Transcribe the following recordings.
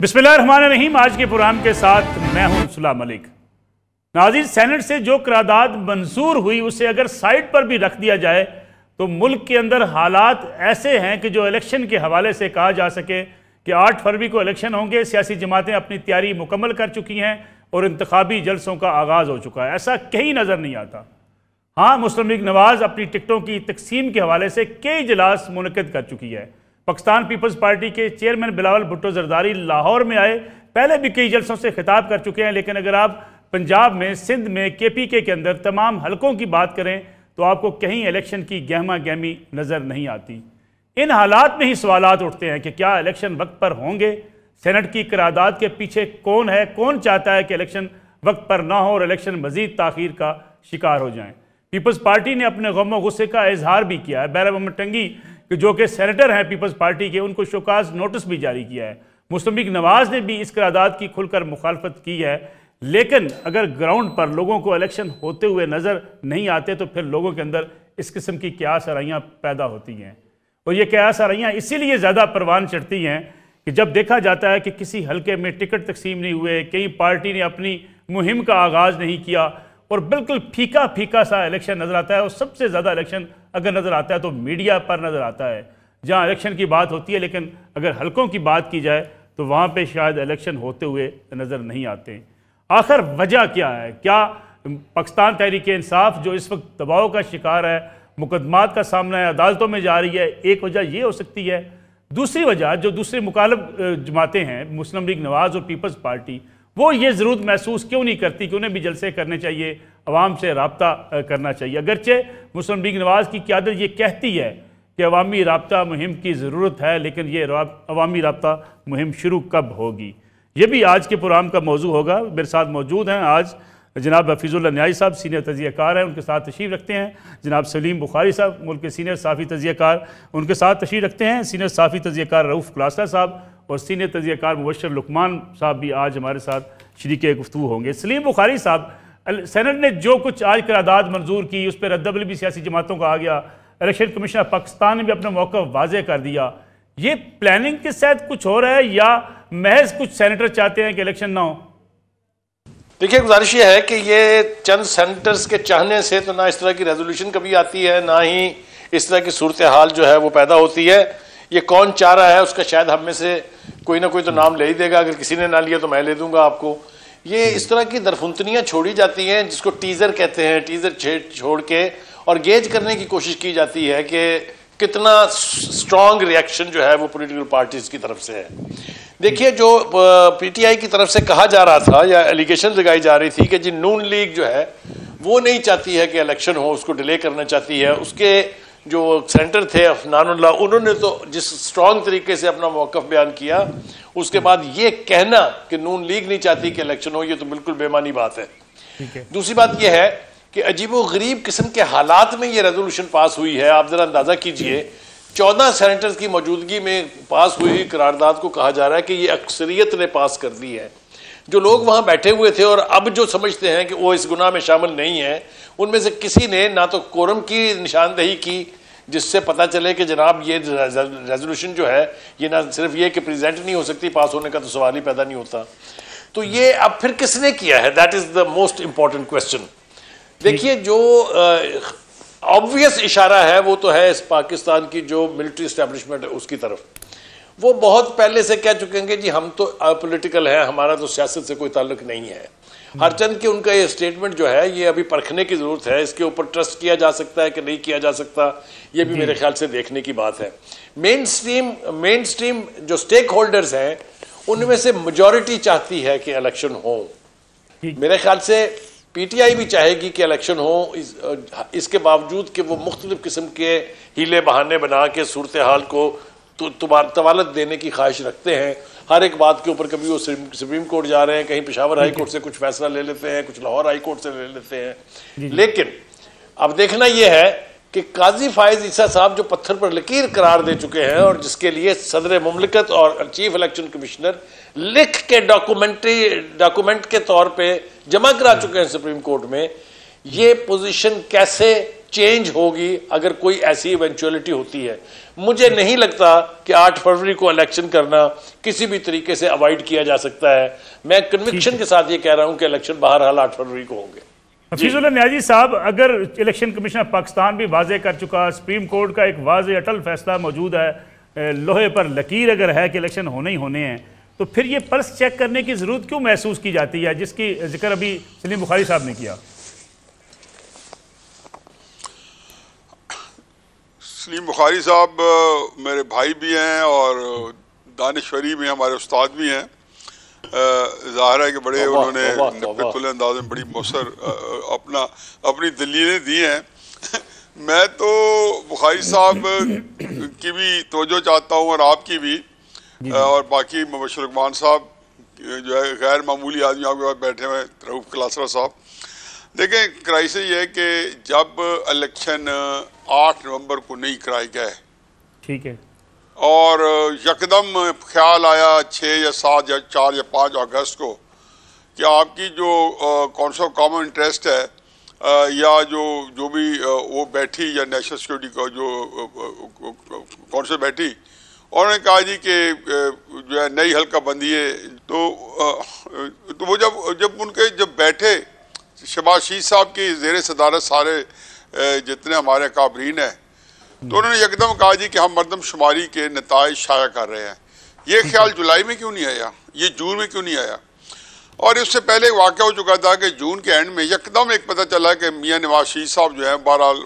बिस्मिल्लाहिर्रहमानिर्रहीम। आज के प्रोग्राम के साथ मैं हूं सुला मलिक। नाज़रीन, सेनेट से जो करारदाद मंजूर हुई उसे अगर साइड पर भी रख दिया जाए तो मुल्क के अंदर हालात ऐसे हैं कि जो इलेक्शन के हवाले से कहा जा सके कि 8 फरवरी को इलेक्शन होंगे। सियासी जमातें अपनी तैयारी मुकम्मल कर चुकी हैं और इंतखाबी जलसों का आगाज़ हो चुका है। ऐसा कहीं नज़र नहीं आता। हाँ, मुस्लिम लीग नवाज़ अपनी टिकटों की तकसीम के हवाले से कई इजलास मुनक़िद कर चुकी है। पाकिस्तान पीपल्स पार्टी के चेयरमैन बिलावल भुट्टो जरदारी लाहौर में आए, पहले भी कई जलसों से खिताब कर चुके हैं। लेकिन अगर आप पंजाब में, सिंध में, KPK के अंदर तमाम हलकों की बात करें तो आपको कहीं इलेक्शन की गहमा गहमी नज़र नहीं आती। इन हालात में ही सवालात उठते हैं कि क्या इलेक्शन वक्त पर होंगे? सेनेट की करारदाद के पीछे कौन है? कौन चाहता है कि इलेक्शन वक्त पर ना हो और इलेक्शन मजीद ताख़ीर का शिकार हो जाएं? पीपल्स पार्टी ने अपने गम व गुस्से का इजहार भी किया है। बैरा मोहम्मद टंगी जो कि सेनेटर हैं पीपल्स पार्टी के, उनको शोकाज नोटिस भी जारी किया है। मुस्लिम लीग नवाज़ ने भी इस करारदाद की खुलकर मुखालफत की है। लेकिन अगर ग्राउंड पर लोगों को इलेक्शन होते हुए नज़र नहीं आते तो फिर लोगों के अंदर इस किस्म की क्या सराइयाँ पैदा होती हैं। और ये क्या सराइयाँ इसीलिए ज़्यादा परवान चढ़ती हैं कि जब देखा जाता है कि किसी हलके में टिकट तकसीम नहीं हुए, कहीं पार्टी ने अपनी मुहिम का आगाज़ नहीं किया और बिल्कुल फीका फीका सा इलेक्शन नज़र आता है। और सबसे ज़्यादा इलेक्शन अगर नज़र आता है तो मीडिया पर नज़र आता है, जहाँ इलेक्शन की बात होती है। लेकिन अगर हलकों की बात की जाए तो वहाँ पे शायद इलेक्शन होते हुए नज़र नहीं आते। आखिर वजह क्या है? क्या पाकिस्तान तहरीक-ए-इंसाफ जो इस वक्त दबाव का शिकार है, मुकदमात का सामना है, अदालतों में जा रही है, एक वजह ये हो सकती है। दूसरी वजह जो दूसरे मुखालिफ जमातें हैं, मुस्लिम लीग नवाज़ और पीपल्स पार्टी, वो ये ज़रूरत महसूस क्यों नहीं करती कि उन्हें भी जलसे करने चाहिए, अवाम से रब्ता करना चाहिए। अगरचे मुस्लिम लीग नवाज़ की क़यादत ये कहती है कि अवामी रब्ता मुहिम की ज़रूरत है, लेकिन ये अवामी रब्ता मुहिम शुरू कब होगी, ये भी आज के प्रोग्राम का मौजू होगा। मेरे साथ मौजूद हैं आज जनाब हफीजुल्लाह न्याई साहब, सीनियर तजियाकार हैं, उनके साथ तशरीफ़ रखते हैं। जनाब सलीम बुखारी साहब, मुल्क के सीनियर साफ़ी तजियाकार, उनके साथ तशरीफ़ रखते हैं। सीनियर साफ़ी तजियाकार रऊफ़ क्लासा साहब और सीनियर तजियाकार मुबशर लुकमान साहब भी आज हमारे साथ शरीके गुफ्तगू होंगे। सलीम बुखारी साहब, सेनेट ने जो कुछ आज करारदाद मंजूर की उस पर रद्दअमल भी सियासी जमातों का आ गया। इलेक्शन कमीशन ऑफ पाकिस्तान ने भी अपना मौक़िफ़ वाज़ेह कर दिया। ये प्लानिंग के साथ कुछ हो रहा है या महज कुछ सेनेटर चाहते हैं कि इलेक्शन ना हो? देखिए, गुजारिश ये है कि ये चंद सेनेटर्स के चाहने से तो ना इस तरह की रेजोल्यूशन कभी आती है, ना ही इस तरह की सूरत हाल जो है वो पैदा होती है। ये कौन चाह रहा है उसका शायद हम में से कोई ना कोई तो नाम ले ही देगा। अगर किसी ने ना लिया तो मैं ले दूंगा आपको। ये इस तरह की दरफुंतनियाँ छोड़ी जाती हैं जिसको टीज़र कहते हैं। टीज़र छोड़ के और गेज करने की कोशिश की जाती है कि कितना स्ट्रॉन्ग रिएक्शन जो है वो पॉलिटिकल पार्टीज की तरफ से है। देखिए, जो PTI की तरफ से कहा जा रहा था या एलिगेशन लगाई जा रही थी कि जी नून लीग जो है वो नहीं चाहती है कि इलेक्शन हो, उसको डिले करना चाहती है। उसके जो सेंटर थे अफनानुल्लाह, उन्होंने तो जिस स्ट्रॉन्ग तरीके से अपना मौक़िफ़ बयान किया, उसके बाद ये कहना कि नून लीग नहीं चाहती कि इलेक्शन हो, ये तो बिल्कुल बेमानी बात है। दूसरी बात यह है कि अजीबोगरीब किस्म के हालात में ये रेजोल्यूशन पास हुई है। आप ज़रा अंदाज़ा कीजिए, 14 सेनेटर्स की मौजूदगी में पास हुई करारदाद को कहा जा रहा है कि ये अक्सरियत ने पास कर दी है। जो लोग वहाँ बैठे हुए थे और अब जो समझते हैं कि वो इस गुनाह में शामिल नहीं है, उनमें से किसी ने ना तो कोरम की निशानदही की जिससे पता चले कि जनाब ये रेजोल्यूशन जो है ये ना सिर्फ ये कि प्रेजेंट नहीं हो सकती, पास होने का तो सवाल ही पैदा नहीं होता। तो ये अब फिर किसने किया है? That is the most important question. देखिए, जो ऑब्वियस इशारा है वो तो है इस पाकिस्तान की जो मिलिट्री इस्टेब्लिशमेंट है उसकी तरफ। वो बहुत पहले से कह चुके हैं कि जी हम तो अपोलिटिकल हैं, हमारा तो सियासत से कोई ताल्लुक नहीं है। हरचंद के उनका ये स्टेटमेंट जो है ये अभी परखने की ज़रूरत है। इसके ऊपर ट्रस्ट किया जा सकता है कि नहीं किया जा सकता, ये भी मेरे ख्याल से देखने की बात है। मेन स्ट्रीम जो स्टेक होल्डर्स हैं उनमें से मेजॉरिटी चाहती है कि इलेक्शन हो। मेरे ख्याल से PTI भी चाहेगी कि इलेक्शन हो, इसके बावजूद कि वो मुख्तलिफ किस्म के हीले बहाने बना के सूरत हाल को तवालत देने की ख्वाहिश रखते हैं। हर एक बात के ऊपर कभी वो सुप्रीम कोर्ट जा रहे हैं, कहीं पेशावर हाई कोर्ट से कुछ फैसला ले लेते हैं, कुछ लाहौर हाई कोर्ट से ले लेते हैं। लेकिन अब देखना यह है कि काजी फायज ईसा साहब जो पत्थर पर लकीर करार दे चुके हैं और जिसके लिए सदर मुमलिकत और चीफ इलेक्शन कमिश्नर लिख के डॉक्यूमेंट के तौर पे जमा करा चुके हैं सुप्रीम कोर्ट में, ये पोजीशन कैसे चेंज होगी अगर कोई ऐसी इवेंचुअलिटी होती है। मुझे नहीं लगता कि 8 फरवरी को इलेक्शन करना किसी भी तरीके से अवॉइड किया जा सकता है। मैं कन्विक्शन के साथ ये कह रहा हूं कि इलेक्शन बहरहाल 8 फरवरी को होंगे। हफीजुल्लाह नियाज़ी साहब, अगर इलेक्शन कमीशन पाकिस्तान भी वाजे कर चुका, सुप्रीम कोर्ट का एक वाजे अटल फैसला मौजूद है, लोहे पर लकीर अगर है कि इलेक्शन होने ही होने हैं, तो फिर ये पल्स चेक करने की ज़रूरत क्यों महसूस की जाती है, जिसकी जिक्र अभी सलीम बुखारी साहब ने किया? सलीम बुखारी साहब मेरे भाई भी हैं और दानिश्वरी में हमारे उस्ताद भी हैं। ज़ाहिर है कि बड़े उन्होंने नब्बे अंदाज में बड़ी मौसर अपनी दलीलें दी हैं। मैं तो बुखारी साहब की भी तवज्जो चाहता हूँ और आपकी भी, और बाकी मुबश्शिर रहमान साहब जो है गैर मामूली आदमी आपके पास बैठे हुए, रऊफ क्लासरा साहब। देखें, क्राइसिस ये है कि जब इलेक्शन 8 नवंबर को नहीं कराए गए, ठीक है, और यकदम ख्याल आया 6 या 7 या 4 या 5 अगस्त को कि आपकी जो काउंसिल ऑफ कॉमन इंटरेस्ट है या जो भी वो बैठी, या नेशनल सिक्योरिटी का जो काउंसिल बैठी, उन्होंने कहा जी कि जो है नई हल्का बंदी है। तो वो जब बैठे, शहबाज शरीफ साहब की ज़ेर सदारत सारे जितने हमारे काबरीन हैं, तो उन्होंने एकदम कहा जी कि हम मरदमशुमारी के नताइज शाया कर रहे हैं। ये ख्याल जुलाई में क्यों नहीं आया, ये जून में क्यों नहीं आया? और इससे पहले एक वाक़या हो चुका था कि जून के एंड में एकदम एक पता चला कि मियाँ नवाज शरीफ साहब जो है बहरहाल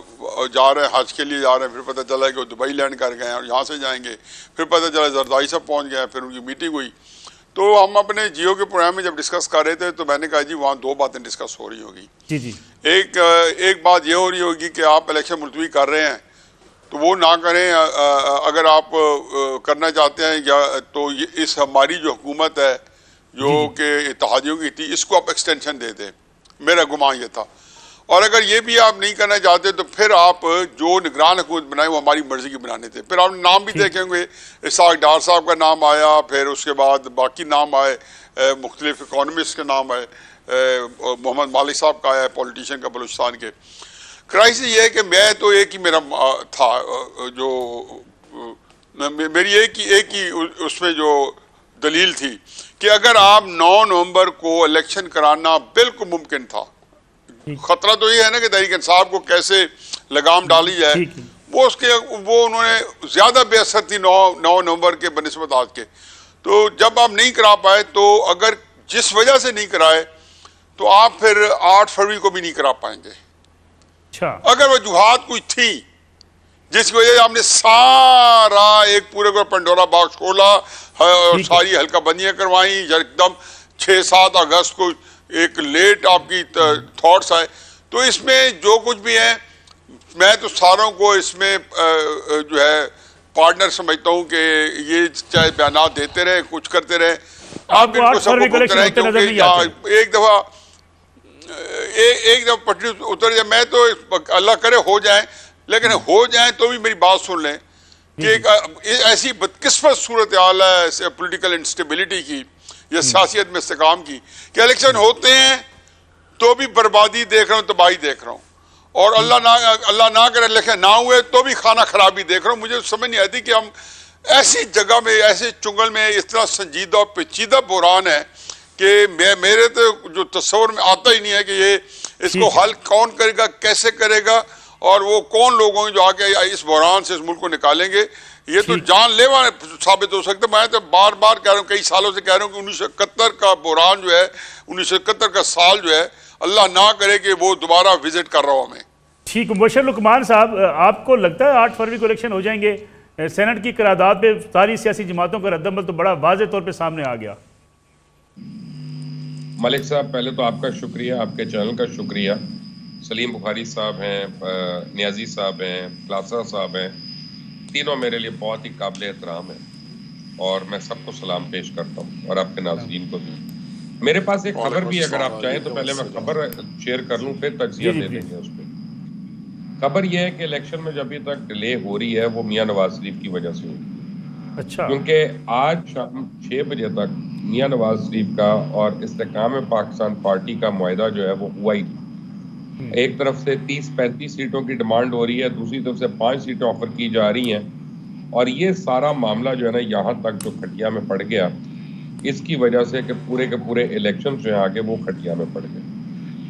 जा रहे हैं, हज के लिए जा रहे हैं। फिर पता चला कि वो दुबई लैंड कर गए हैं और यहाँ से जाएंगे। फिर पता चला जरदारी साहब पहुँच गए, फिर उनकी मीटिंग हुई। तो हम अपने जियो के प्रोग्राम में जब डिस्कस कर रहे थे तो मैंने कहा जी वहाँ 2 बातें डिस्कस हो रही होगी। जी जी। एक बात ये हो रही होगी कि आप इलेक्शन मुलतवी कर रहे हैं तो वो ना करें, अगर आप करना चाहते हैं या तो इस हमारी जो हुकूमत है जो कि इत्तेहादियों की थी, इसको आप एक्सटेंशन दे दें। मेरा गुमान ये था। और अगर ये भी आप नहीं करना चाहते तो फिर आप जो निगरान हुकूमत बनाए वो हमारी मर्जी की बनाने थे। फिर आप नाम भी देखेंगे, इसाक डार साहब का नाम आया, फिर उसके बाद बाकी नाम आए, मुख्तलिफ इकोनॉमिस्ट के नाम आए, मोहम्मद मालिक साहब का आया, पॉलिटिशियन का बलूचिस्तान के। क्राइसिस ये है कि मैं तो एक ही मेरा था, जो मेरी एक ही उसमें जो दलील थी कि अगर आप 9 नवंबर को इलेक्शन कराना बिल्कुल मुमकिन था। खतरा तो ये है ना कि तहरीक इंसाफ को कैसे लगाम डाली जाए, वो उन्होंने ज्यादा बेअसर थी 9 नवंबर के बनिस्बत आज के। तो जब आप नहीं करा पाए, तो अगर जिस वजह से नहीं कराए तो आप फिर 8 फरवरी को भी नहीं करा पाएंगे। अगर वजूहात कुछ थी जिसकी वजह से आपने सारा एक पूरे को पंडोरा बॉक्स खोला और सारी हल्का बंदियां करवाई, एकदम 6-7 अगस्त को एक लेट आपकी थॉट्स आए, तो इसमें जो कुछ भी है मैं तो सारों को इसमें जो है पार्टनर समझता हूँ कि ये चाहे बयान देते रहे, कुछ करते रहे, आप इनको सबको बोलते रहे, क्योंकि एक दफा पटरी उतर जाए। मैं तो अल्लाह करे हो जाए, लेकिन हो जाए तो भी मेरी बात सुन लें कि एक ऐसी बदकिस्मत सूरत हाल है पोलिटिकल इंस्टेबिलिटी की या सियासत में इस्तेकाम की कि इलेक्शन होते हैं तो भी बर्बादी देख रहा हूँ, तबाही देख रहा हूँ, और अल्लाह ना करे इलेक्शन ना हुए तो भी खाना खराबी देख रहा हूँ। मुझे समझ नहीं आती कि हम ऐसी जगह में, ऐसे चुंगल में इस तरह संजीदा और पेचीदा बुरान है कि मेरे तो जो तस्वर में आता ही नहीं है कि ये इसको हल कौन करेगा, कैसे करेगा, और वो कौन लोग होंगे जो आके इस बुरान से इस मुल्क को निकालेंगे। ये तो जानलेवा साबित हो सकता है। मैं तो बार बार कह रहा हूँ, कई सालों से कह रहा हूँ कि 1971 का बुरान जो है, 1971 का साल जो है, अल्लाह ना करे कि वो दोबारा विजिट कर रहा हो हमें। ठीक। मुबश्शिर लुकमान साहब, आपको लगता है 8 फरवरी को इलेक्शन हो जाएंगे? सेनेट की करारदाद पे सारी सियासी जमातों का रद्दमल तो बड़ा वाज़े तौर पे सामने आ गया। मलिक साहब, पहले तो आपका शुक्रिया, आपके चैनल का शुक्रिया। सलीम बुखारी साहब हैं, नियाजी साहब हैं, क्लासरा साहब हैं, तीनों मेरे लिए बहुत ही काबिल एहतराम हैं और मैं सबको सलाम पेश करता हूँ और आपके नाज़रीन को भी। मेरे पास एक खबर भी अगर आप चाहें तो पहले मैं खबर शेयर कर लूँ, फिर तज्जिया दे देंगे उस पर। खबर यह है कि इलेक्शन में जो अभी तक डिले हो रही है वो मियाँ नवाज शरीफ की वजह से हुई। अच्छा। क्योंकि आज शाम 6 बजे तक मियाँ नवाज शरीफ का और इस्तेकाम पाकिस्तान पार्टी का मुआहिदा जो है वो हुआ ही। एक तरफ से 30-35 सीटों की डिमांड हो रही है, दूसरी तरफ से 5 सीटें ऑफर की जा रही हैं, और ये सारा मामला जो है ना यहाँ तक जो खटिया में पड़ गया, इसकी वजह से कि पूरे के पूरे इलेक्शन जो है आगे वो खटिया में पड़ गए।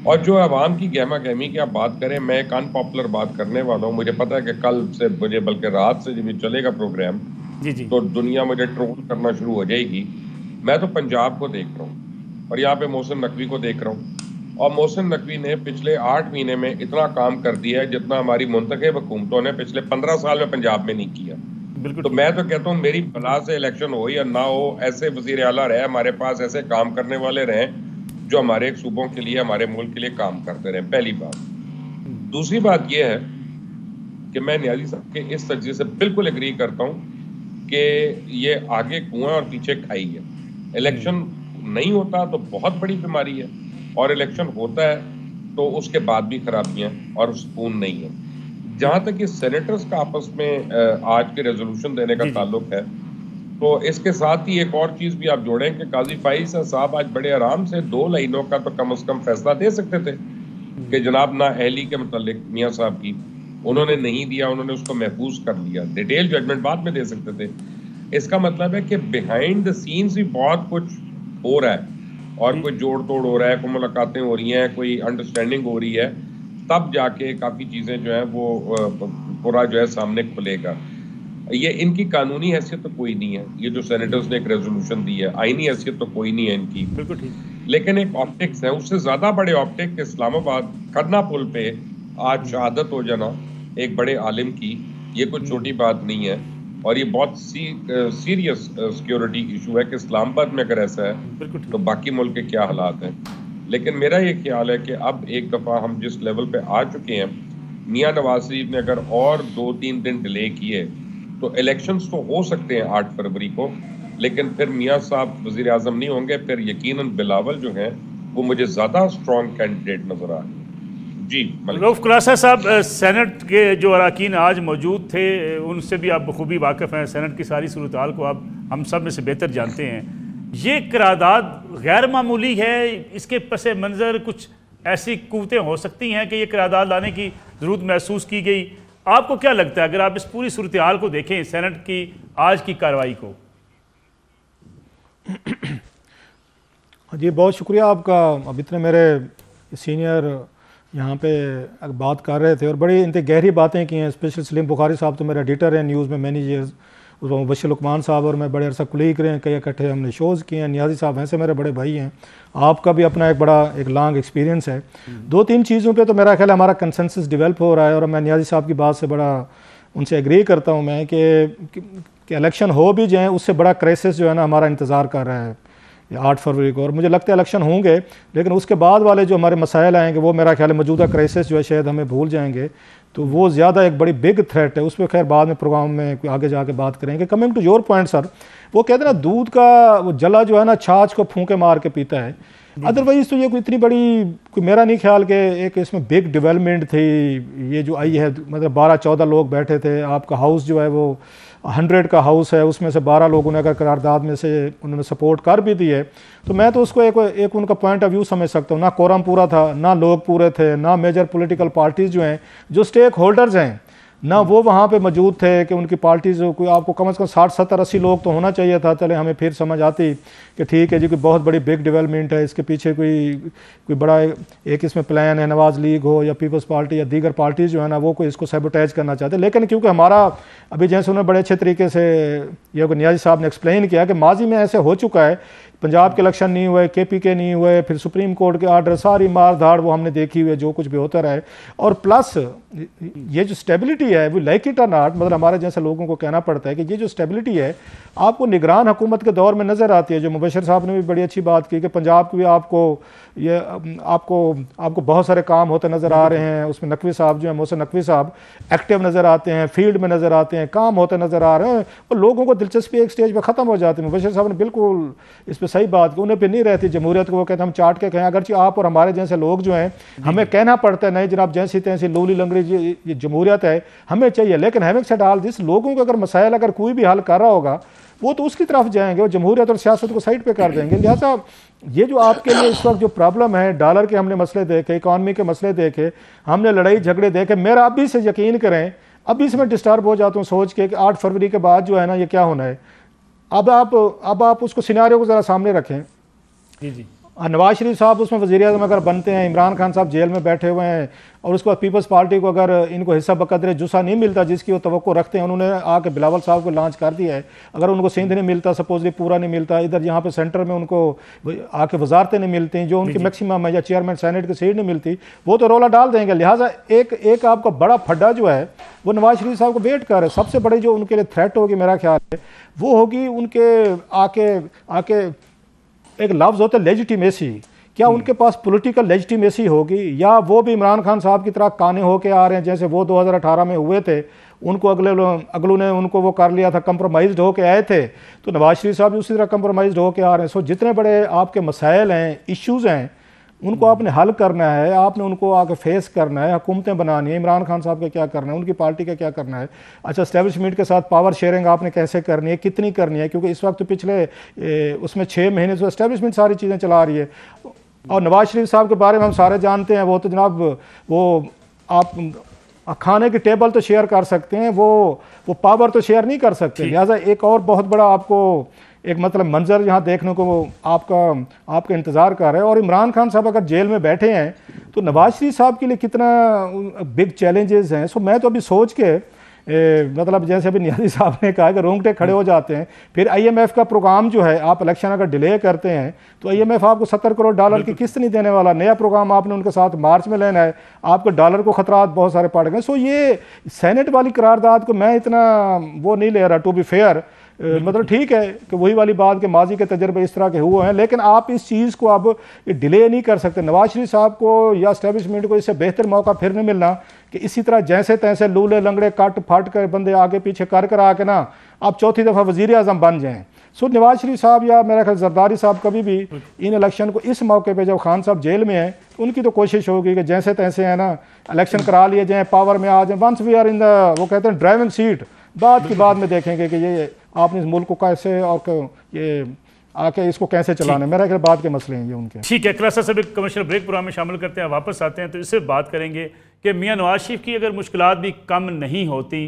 और जो अवाम की गहमा गहमी की आप बात करें, मैं एक अनपॉपुलर बात करने वाला हूँ। मुझे पता है कि कल से मुझे, बल्कि रात से जब चलेगा प्रोग्राम जी तो दुनिया मुझे ट्रोल करना शुरू हो जाएगी। मैं तो पंजाब को देख रहा हूँ और यहाँ पे मोहसिन नकवी को देख रहा हूँ, और मोहसिन नकवी ने पिछले 8 महीने में इतना काम कर दिया है जितना हमारी मुंतखब हुकूमतों ने पिछले 15 साल में पंजाब में नहीं किया। तो मैं तो कहता हूँ मेरी बला से इलेक्शन हो या ना हो, ऐसे वजीर आला रहे हमारे पास, ऐसे काम करने वाले रहे जो हमारे सूबों के लिए, हमारे मुल्क के लिए काम करते रहे, पहली बात। दूसरी बात यह है कि मैं नियाज़ी साहब के इस तज्ज़िये से बिल्कुल एग्री करता हूँ कि ये आगे कुआं और पीछे खाई है। इलेक्शन नहीं होता तो बहुत बड़ी बीमारी है, और इलेक्शन होता है तो उसके बाद भी खराबियां और सुकून नहीं है। जहां तक ये सेनेटर्स का आपस में आज के रेजोल्यूशन देने का ताल्लुक है, तो इसके साथ ही एक और चीज भी आप जोड़ें कि काजी फाइज साहब आज बड़े आराम से 2 लाइनों का तो कम से कम फैसला दे सकते थे कि जनाब ना अहली के मुतालिक मियाँ साहब की, उन्होंने नहीं दिया, उन्होंने उसको महफूज कर लिया। डिटेल जजमेंट बाद में दे सकते थे। इसका मतलब है कि बिहाइंड द सीन्स भी बहुत कुछ हो रहा है, और कोई जोड़ तोड़ हो रहा है, कोई मुलाकातें हो रही हैं, कोई अंडरस्टैंडिंग हो रही है, तब जाके काफ़ी चीज़ें जो हैं वो पूरा जो है सामने खुलेगा। ये इनकी कानूनी हैसियत तो कोई नहीं है, ये जो सेनेटर्स ने एक रेजोल्यूशन दी है, आईनी हैसियत तो कोई नहीं है इनकी, बिल्कुल ठीक। लेकिन एक ऑप्टिक्स है, उससे ज़्यादा बड़े ऑप्टिक इस्लामाबाद करना पुल पे आज शहादत हो जाना एक बड़े आलिम की, ये कोई छोटी बात नहीं है, और ये बहुत सीरियस सिक्योरिटी इशू है कि इस्लामाबाद में अगर ऐसा है तो बाकी मुल्क के क्या हालात हैं। लेकिन मेरा ये ख्याल है कि अब एक दफ़ा हम जिस लेवल पे आ चुके हैं, मियाँ नवाज शरीफ ने अगर और 2-3 दिन डिले किए तो इलेक्शंस तो हो सकते हैं 8 फरवरी को, लेकिन फिर मियाँ साहब वज़ीर आज़म नहीं होंगे, फिर यकीनन बिलावल जो हैं वो मुझे ज़्यादा स्ट्रॉन्ग कैंडिडेट नज़र आ रहे हैं। जी रऊफ खुलासा साहब, सेनेट के जो अरकान आज मौजूद थे उनसे भी आप बखूबी वाकिफ़ हैं, सेनेट की सारी सूरत-हाल को आप हम सब में से बेहतर जानते हैं। ये करारदाद गैर मामूली है, इसके पस मंज़र कुछ ऐसी कुव्वतें हो सकती हैं कि ये करारदाद लाने की ज़रूरत महसूस की गई। आपको क्या लगता है अगर आप इस पूरी सूरत-हाल को देखें, सेनेट की आज की कार्रवाई को? जी बहुत शुक्रिया आपका। अब इतने मेरे सीनियर यहाँ पे बात कर रहे थे और बड़ी इतनी गहरी बातें की हैं, स्पेशली सलीम बुखारी साहब तो मेरे एडिटर हैं न्यूज़ में मैनी ईयर्स, मुबश्शिर लुकमान साहब और मैं बड़े अरसा कुलीग रहे हैं, कई इकट्ठे हमने शोज़ किए हैं। नियाज़ी साहब ऐसे मेरे बड़े भाई हैं, आपका भी अपना एक बड़ा एक लॉन्ग एक्सपीरियंस है। 2-3 चीज़ों पे तो मेरा ख्याल हमारा कंसेंसस डेवलप हो रहा है, और मैं नियाज़ी साहब की बात से बड़ा उनसे एग्री करता हूँ मैं कि इलेक्शन हो भी जाए उससे बड़ा क्राइसिस जो है ना हमारा इंतज़ार कर रहा है 8 फरवरी को, और मुझे लगता है इलेक्शन होंगे लेकिन उसके बाद वाले जो हमारे मसाइल आएंगे वो मेरा ख्याल है मौजूदा क्राइसिस जो है शायद हमें भूल जाएंगे, तो वो ज़्यादा एक बड़ी बिग थ्रेट है। उस पर खैर बाद में प्रोग्राम में आगे जाके बात करेंगे। Coming to your point sir, वो कहते हैं ना दूध का वो जला जो है ना छाछ को फूंके मार के पीता है। अदरवाइज़ तो ये कोई इतनी बड़ी कोई मेरा नहीं ख्याल कि एक इसमें बिग डेवलपमेंट थी ये जो आई है। मतलब 12-14 लोग बैठे थे, आपका हाउस जो है वो 100 का हाउस है, उसमें से 12 लोगों ने अगर करारदाद में से उन्होंने सपोर्ट कर भी दी है तो मैं तो उसको एक उनका पॉइंट ऑफ व्यू समझ सकता हूँ। ना कोरम पूरा था, ना लोग पूरे थे, ना मेजर पॉलिटिकल पार्टीज़ जो हैं जो स्टेक होल्डर्स हैं ना वो वहाँ पे मौजूद थे कि उनकी पार्टीज़ कोई आपको कम से कम 60-70-80 लोग तो होना चाहिए था। चले हमें फिर समझ आती कि ठीक है जी कोई बहुत बड़ी बिग डेवलपमेंट है, इसके पीछे कोई बड़ा एक इसमें प्लान है, नवाज़ लीग हो या पीपल्स पार्टी या दीगर पार्टीज़ जो है ना वो कोई इसको सैबोटेज करना चाहते हैं। लेकिन क्योंकि हमारा अभी जैसे उन्होंने बड़े अच्छे तरीके से ये नियाज़ी साहब ने एक्सप्लेन किया कि माजी में ऐसे हो चुका है, पंजाब के इलेक्शन नहीं हुए, KPK नहीं हुए, फिर सुप्रीम कोर्ट के आर्डर, सारी मार धाड़ वो हमने देखी हुई है, जो कुछ भी होता रहा है। और प्लस ये जो स्टेबिलिटी है वो लाइक इट और नॉट, मतलब हमारे जैसे लोगों को कहना पड़ता है कि ये जो स्टेबिलिटी है आपको निगरान हुकूमत के दौर में नज़र आती है। जो मुबश्शिर साहब ने भी बड़ी अच्छी बात की कि पंजाब की भी आपको बहुत सारे काम होते नज़र आ रहे हैं। उसमें नकवी साहब जो है मोहसिन नकवी साहब एक्टिव नज़र आते हैं, फील्ड में नज़र आते हैं, काम होते नज़र आ रहे हैं और लोगों को दिलचस्पी एक स्टेज पर ख़त्म हो जाती है। मुबश्शिर साहब ने बिल्कुल इस पर सही बात की, उन्हें पे नहीं रहती जमहूरियत को। वो कहते हैं हम चाट के कहें, अगरचे आप और हमारे जैसे लोग जो हैं हमें कहना पड़ता है नहीं जनाब जैसी तैसी लोली लंगड़ी ये जमहूरियत है हमें चाहिए। लेकिन हैविंग सेड ऑल दिस, लोगों को अगर मसाइल अगर कोई भी हल कर रहा होगा वो तो उसकी तरफ जाएंगे और जमहूरियत और सियासत को साइड पे कर देंगे। लिहाजा ये जो आपके लिए इस वक्त जो प्रॉब्लम है, डॉलर के हमने मसले देखे, इकॉनमी के मसले देखे, हमने लड़ाई झगड़े देखे, मेरा अभी से यकीन करें, अभी से मैं डिस्टर्ब हो जाता हूँ सोच के कि 8 फरवरी के बाद जो है ना ये क्या होना है। अब आप उसको सिनारियो को ज़रा सामने रखें। जी जी, नवाज शरीफ साहब उसमें वज़ीर-ए-आज़म अगर बनते हैं, इमरान खान साहब जेल में बैठे हुए हैं और उसके बाद पीपल्स पार्टी को अगर इनको हिस्सा बकदरे जुस्सा नहीं मिलता जिसकी वो तवक्को रखते हैं, उन्होंने आके बिलावल साहब को लॉन्च कर दिया है, अगर उनको सिंध नहीं मिलता, सपोजली पूरा नहीं मिलता, इधर यहाँ पे सेंटर में उनको आके वजारतें नहीं मिलती जो उनकी मैक्सिमम है, या चेयरमैन सेनेट की सीट नहीं मिलती, वो तो रोला डाल देंगे। लिहाजा एक आपका बड़ा फड्डा जो है वो नवाज शरीफ साहब को वेट कर रहे। सबसे बड़ी जो उनके लिए थ्रेट होगी मेरा ख्याल है वो होगी उनके आके एक लफ्ज़ होता है लेजिटिमेसी। क्या उनके पास पॉलिटिकल लेजिटिमेसी होगी, या वो भी इमरान खान साहब की तरह काने होके आ रहे हैं जैसे वो 2018 में हुए थे, उनको अगलू ने उनको वो कर लिया था, कंप्रोमाइज़्ड होके आए थे, तो नवाज शरीफ साहब भी उसी तरह कंप्रोमाइज़्ड होके आ रहे हैं। सो जितने बड़े आपके मसाइल हैं, इश्यूज़ हैं, उनको आपने हल करना है, आपने उनको आके फेस करना है, हुकूमतें बनानी है। इमरान खान साहब का क्या करना है, उनकी पार्टी का क्या करना है, अच्छा एस्टेब्लिशमेंट के साथ पावर शेयरिंग आपने कैसे करनी है, कितनी करनी है, क्योंकि इस वक्त तो पिछले उसमें 6 महीने से एस्टेब्लिशमेंट सारी चीज़ें चला रही है। और नवाज शरीफ साहब के बारे में हम सारे जानते हैं, वो तो जनाब वो आप खाने की टेबल तो शेयर कर सकते हैं, वो पावर तो शेयर नहीं कर सकते। लिहाजा एक और बहुत बड़ा आपको एक मतलब मंजर यहाँ देखने को आपका इंतज़ार कर रहे हैं। और इमरान खान साहब अगर जेल में बैठे हैं तो नवाज शरीफ साहब के लिए कितना बिग चैलेंजेस हैं। सो मैं तो अभी सोच के मतलब जैसे अभी नियाज़ी साहब ने कहा कि रोंगटे खड़े हो जाते हैं। फिर IMF का प्रोग्राम जो है, आप इलेक्शन अगर डिले करते हैं तो IMF आपको $70 करोड़ की किस्त नहीं देने वाला, नया प्रोग्राम आपने उनके साथ मार्च में लेना है, आपको डॉलर को खतरात बहुत सारे पड़ गए। सो ये सेनेट वाली करारदाद को मैं इतना वो नहीं ले रहा, टू बी फेयर। मतलब ठीक है कि वही वाली बात के माजी के तजर्बे इस तरह के हुए हैं, लेकिन आप इस चीज़ को अब डिले नहीं कर सकते। नवाज शरीफ साहब को या एस्टेब्लिशमेंट को इससे बेहतर मौका फिर नहीं मिलना कि इसी तरह जैसे तैसे लूले लंगड़े कट फाट कर बंदे आगे पीछे कर आके ना आप चौथी दफ़ा वज़ीर-ए-आज़म बन जाएँ। सो नवाज शरीफ साहब या मेरा ख्याल जरदारी साहब कभी भी इन इलेक्शन को इस मौके पर जब खान साहब जेल में हैं तो उनकी तो कोशिश होगी कि जैसे तैसे है ना इलेक्शन करा लिए जाएँ, पावर में आ जाएँ। Once we are in the वो कहते हैं ड्राइविंग सीट, बाद की बाद में देखेंगे कि ये आपने इस मुल्क को कैसे और ये आके इसको कैसे चलाना है। मेरा ख्याल बाद के मसले हैं ये उनके। ठीक है, क्लास सब एक कमर्शियल ब्रेक प्रोग्राम में शामिल करते हैं, वापस आते हैं तो इससे बात करेंगे कि मियां नवाज शरीफ की अगर मुश्किलात भी कम नहीं होती,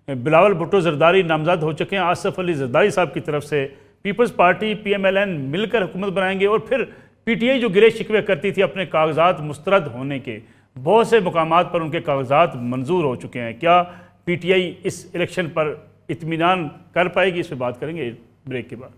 बिलावल भुट्टो जरदारी नामजद हो चुके हैं, आसिफ अली जरदारी साहब की तरफ से पीपल्स पार्टी PMLN मिलकर हुकूमत बनाएंगे, और फिर PTI जो गिले शिकवे करती थी अपने कागजात मुस्तरद होने के, बहुत से मुकामात पर उनके कागजात मंजूर हो चुके हैं। क्या PTI इस इलेक्शन पर इत्मीनान कर पाएगी? इस पर बात करेंगे ब्रेक के बाद।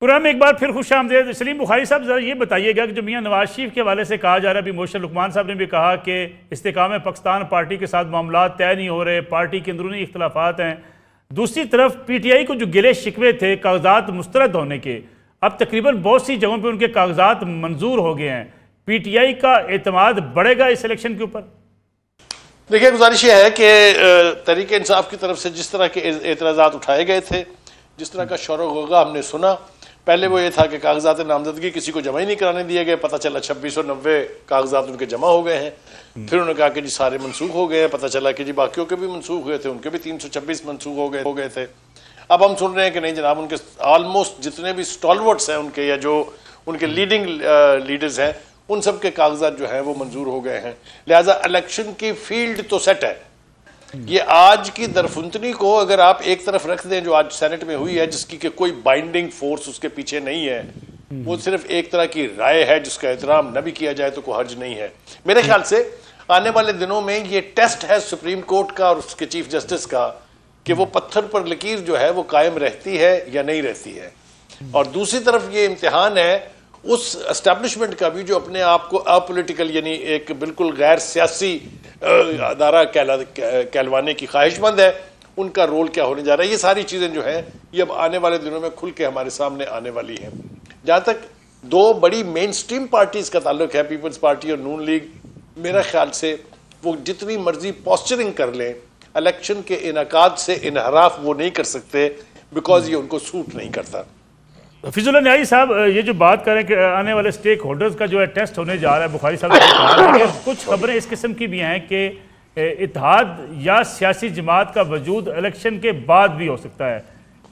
प्रोग्राम में एक बार फिर खुश आमदेद। सलीम बुखारी साहब ज़रा ये बताइएगा कि जो मियां नवाज शरीफ के हवाले से कहा जा रहा है, अभी मोहसिन लुकमान साहब ने भी कहा कि इस्तेकाम पाकिस्तान पार्टी के साथ मामला तय नहीं हो रहे, पार्टी के अंदरूनी इख्तलाफात हैं। दूसरी तरफ PTI को जो गिले शिकवे थे कागजात मुस्तरद होने के, अब तकरीबन बहुत सी जगहों पर उनके कागजात मंजूर हो गए हैं। PTI का एतमाद बढ़ेगा इस इलेक्शन के ऊपर? देखिए, गुजारिश ये है कि तहरीक इंसाफ की तरफ से जिस तरह के एतराज़ात उठाए गए थे, जिस तरह का शोर होगा हमने सुना, पहले वो ये था कि कागजात नामजदगी किसी को जमा ही नहीं कराने दिए गए, पता चला 2690 कागजात उनके जमा हो गए हैं। फिर उन्होंने कहा कि जी सारे मनसूख हो गए हैं, पता चला कि जी बाकियों के भी मनसूख हुए थे, उनके भी 326 मनसूख हो गए थे। अब हम सुन रहे हैं कि नहीं जनाब, उनके ऑलमोस्ट जितने भी स्टॉलवर्ड्स हैं उनके, या जो उनके लीडिंग लीडर्स हैं, उन सब के कागजात जो हैं वो मंजूर हो गए हैं। लिहाजा इलेक्शन की फील्ड तो सेट है। ये आज की दरफुंतनी को अगर आप एक तरफ रख दें जो आज सेनेट में हुई है, जिसकी कि कोई बाइंडिंग फोर्स उसके पीछे नहीं है, वो सिर्फ एक तरह की राय है जिसका एहतराम न भी किया जाए तो कोई हर्ज नहीं है। मेरे ख्याल से आने वाले दिनों में ये टेस्ट है सुप्रीम कोर्ट का और उसके चीफ जस्टिस का कि वो पत्थर पर लकीर जो है वो कायम रहती है या नहीं रहती है। और दूसरी तरफ ये इम्तिहान है उस एस्टेब्लिशमेंट का भी जो अपने आप को अपॉलिटिकल यानी एक बिल्कुल गैर सियासी अदारा कहलवाने की ख्वाहिशमंद है, उनका रोल क्या होने जा रहा है। ये सारी चीज़ें जो हैं ये अब आने वाले दिनों में खुल के हमारे सामने आने वाली हैं। जहाँ तक दो बड़ी मेन स्ट्रीम पार्टीज़ का ताल्लुक है, पीपल्स पार्टी और नून लीग, मेरा ख्याल से वो जितनी मर्जी पोस्चरिंग कर लें, इलेक्शन के इनकाद से इनहराफ वो नहीं कर सकते, बिकॉज ये उनको सूट नहीं करता। फिजुल्लाह न्याजी साहब, ये जो बात करें कि आने वाले स्टेक होल्डर्स का जो है टेस्ट होने जा रहा है, बुखारी साहब ने कहा, कुछ खबरें इस किस्म की भी हैं कि इत्तेहाद या सियासी जमात का वजूद इलेक्शन के बाद भी हो सकता है।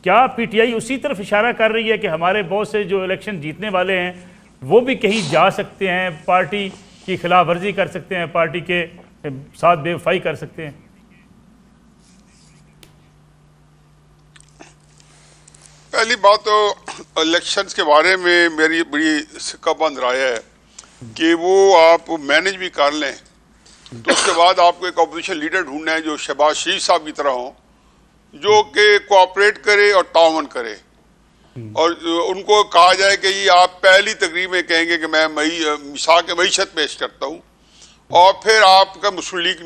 क्या पीटीआई उसी तरफ इशारा कर रही है कि हमारे बहुत से जो इलेक्शन जीतने वाले हैं वो भी कहीं जा सकते हैं, पार्टी की खिलाफ वर्जी कर सकते हैं, पार्टी के साथ बेवफाई कर सकते हैं? पहली बात तो इलेक्शंस के बारे में मेरी बड़ी सिक्काबंद राय है कि वो आप मैनेज भी कर लें तो उसके बाद आपको एक अपोजिशन लीडर ढूंढना है जो शहबाज शरीफ साहब की तरह हो, जो कि कोऑपरेट करे और तावन करे, और उनको कहा जाए कि ये आप पहली तकरीर में कहेंगे कि मैं मिसाक मईशत पेश करता हूँ, और फिर आपका मुस्लिम लीग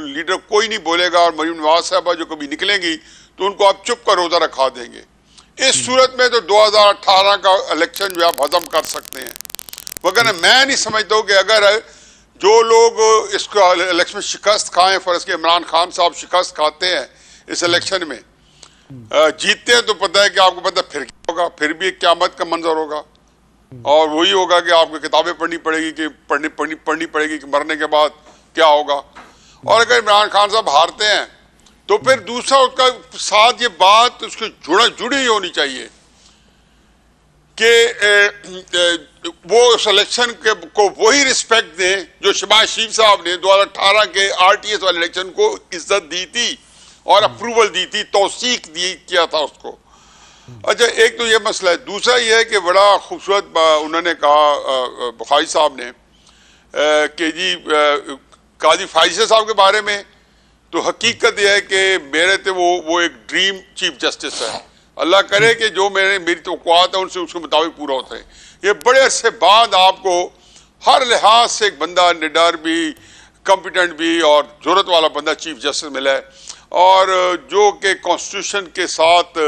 लीडर कोई नहीं बोलेगा और मरीम नवाज साहबा जो कभी निकलेंगी तो उनको आप चुप का रोजा रखा देंगे। इस सूरत में तो 2018 का इलेक्शन जो आप हजम कर सकते हैं, वगैरह मैं नहीं समझता हूँ कि अगर जो लोग इसको इलेक्शन में शिकस्त खाएं, फर्ज के इमरान खान साहब शिकस्त खाते हैं इस इलेक्शन में, जीतते हैं तो पता है कि आपको पता फिर क्या होगा, फिर भी क़यामत का मंजर होगा, और वही होगा कि आपको किताबें पढ़नी पड़ेगी कि पढ़नी पड़ेगी कि मरने के बाद क्या होगा। और अगर इमरान खान साहब हारते हैं तो फिर दूसरा उसका साथ ये बात उसकी जुड़ी होनी चाहिए कि वो उस इलेक्शन को वही रिस्पेक्ट दें जो शहबाज शरीफ साहब ने 2018 के आरटीएस वाले इलेक्शन को इज्जत दी थी और अप्रूवल दी थी, तौसीक किया था उसको। अच्छा, एक तो ये मसला है। दूसरा ये है कि बड़ा खूबसूरत उन्होंने कहा बुखारी साहब ने कि जी काजी फाइज़ साहब के बारे में, तो हकीकत यह है कि मेरे तो वो एक ड्रीम चीफ जस्टिस है। अल्लाह करे कि जो मेरी तवक्कुआत है उनसे उसके मुताबिक पूरा होता है। ये बड़े अरसे बाद आपको हर लिहाज से एक बंदा निडर भी, कॉम्पिटेंट भी और ज़रूरत वाला बंदा चीफ जस्टिस मिला है, और जो कि कॉन्स्टिट्यूशन के साथ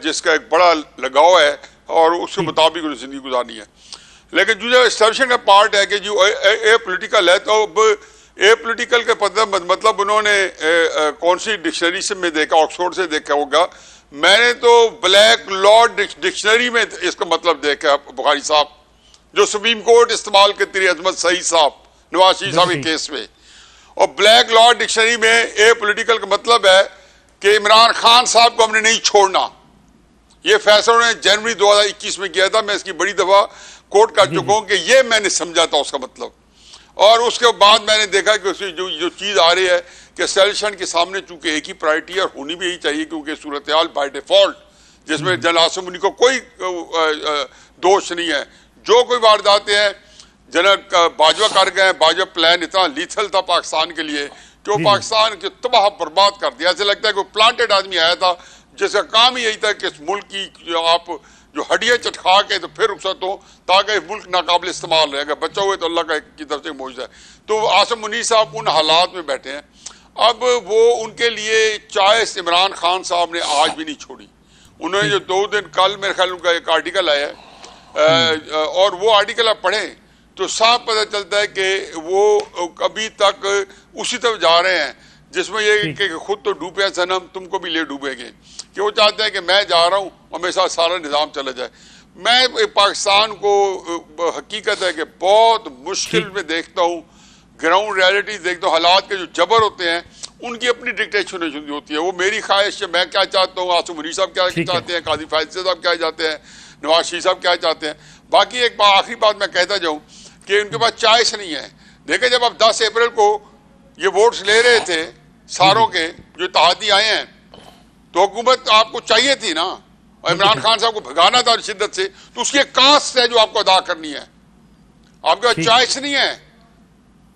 जिसका एक बड़ा लगाव है और उसके मुताबिक उन्हें ज़िंदगी गुजारनी है। लेकिन जो एस्टेब्लिशमेंट का पार्ट है कि जो ए पोलिटिकल है, तो अब ए पोलिटिकल के मतलब उन्होंने कौन सी डिक्शनरी से में देखा, ऑक्सफोर्ड से देखा होगा, मैंने तो ब्लैक लॉ डिक्शनरी में इसका मतलब देखा बुखारी साहब, जो सुप्रीम कोर्ट इस्तेमाल करती रही अजमत सईद साहब नवाज शरीफ साहब के केस में। और ब्लैक लॉ डिक्शनरी में ए पोलिटिकल का मतलब है कि इमरान खान साहब को हमने नहीं छोड़ना। ये फैसला उन्होंने जनवरी 2021 में किया था। मैं इसकी बड़ी दफा कोर्ट कर चुका हूं कि ये मैंने समझा था उसका मतलब। और उसके बाद मैंने देखा कि जो चीज आ रही है कि एस्टेब्लिशमेंट के सामने चूंकि एक ही प्रायोरिटी है, होनी भी यही चाहिए, क्योंकि सूरत हाल बाय डिफॉल्ट जिसमें जनरल आसिम मुनी को कोई दोष नहीं है, जो कोई वारदातें हैं जनरल बाजवा कर गए। बाजवा प्लान इतना लीथल था पाकिस्तान के लिए कि वो पाकिस्तान के तबाह बर्बाद कर दिया। ऐसे लगता है कि प्लांटेड आदमी आया था जिसका काम ही यही था कि इस मुल्क की आप जो हड्डियां चटखा के तो फिर रुखसत हो, ताकि मुल्क नाकाबिल इस्तेमाल रहे। अगर बच्चा हुए तो अल्लाह की तरफ से मौजूद है। तो आसिम मुनीर साहब उन हालात में बैठे हैं। अब वो उनके लिए चॉइस इमरान खान साहब ने आज भी नहीं छोड़ी। उन्होंने जो 2 दिन कल मेरे ख्याल उनका एक आर्टिकल आया है, और वो आर्टिकल आप पढ़ें तो साफ पता चलता है कि वो अभी तक उसी तरफ जा रहे हैं जिसमें ये कि खुद तो डूबे सनम तुमको भी ले डूबेंगे, कि वो चाहते हैं कि मैं जा रहा हूँ और मेरे साथ सारा निज़ाम चला जाए। मैं पाकिस्तान को हकीकत है कि बहुत मुश्किल में देखता हूँ, ग्राउंड रियलिटी देखता हूँ। हालात के जो जबर होते हैं उनकी अपनी डिक्टेशन होती है। वो मेरी ख्वाहिश है, मैं क्या चाहता हूँ, आसिम मुनीर साहब क्या चाहते हैं, काजी फाइज़ साहब क्या चाहते हैं, नवाज शरीफ साहब क्या चाहते हैं। बाकी एक आखिरी बात मैं कहता जाऊँ कि उनके पास चॉइस नहीं है। देखें, जब आप 10 अप्रैल को ये वोट्स ले रहे थे सारों के जो इत्तेहादी आए हैं, तो हुकूमत आपको चाहिए थी ना, और इमरान खान साहब को भगाना था शिद्दत से, तो उसकी एक कास्ट है जो आपको अदा करनी है। आपके पास चॉइस नहीं है,